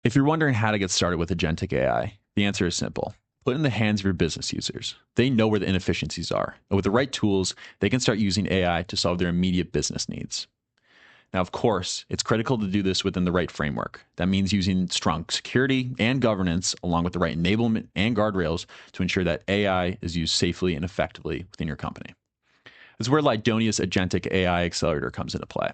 If you're wondering how to get started with Agentic AI, the answer is simple. Put it in the hands of your business users. They know where the inefficiencies are, and with the right tools, they can start using AI to solve their immediate business needs. Now, of course, it's critical to do this within the right framework. That means using strong security and governance, along with the right enablement and guardrails to ensure that AI is used safely and effectively within your company. This is where Lydonia's Agentic AI Accelerator comes into play.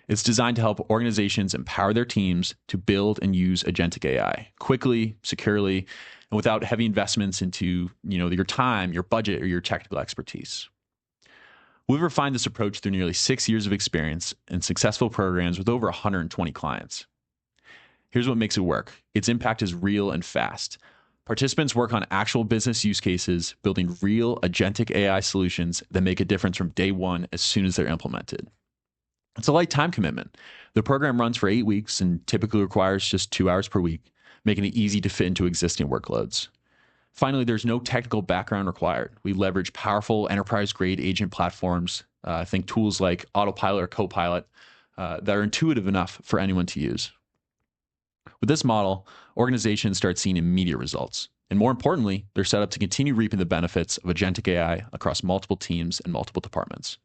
It's designed to help organizations empower their teams to build and use agentic AI quickly, securely, and without heavy investments into your time, your budget, or your technical expertise. We've refined this approach through nearly 6 years of experience and successful programs with over 120 clients. Here's what makes it work. Its impact is real and fast. Participants work on actual business use cases, building real agentic AI solutions that make a difference from day one as soon as they're implemented. It's a light time commitment. The program runs for 8 weeks and typically requires just 2 hours per week, making it easy to fit into existing workloads. Finally, there's no technical background required. We leverage powerful enterprise-grade agent platforms, think tools like Autopilot or Copilot, that are intuitive enough for anyone to use. With this model, organizations start seeing immediate results. And more importantly, they're set up to continue reaping the benefits of agentic AI across multiple teams and multiple departments.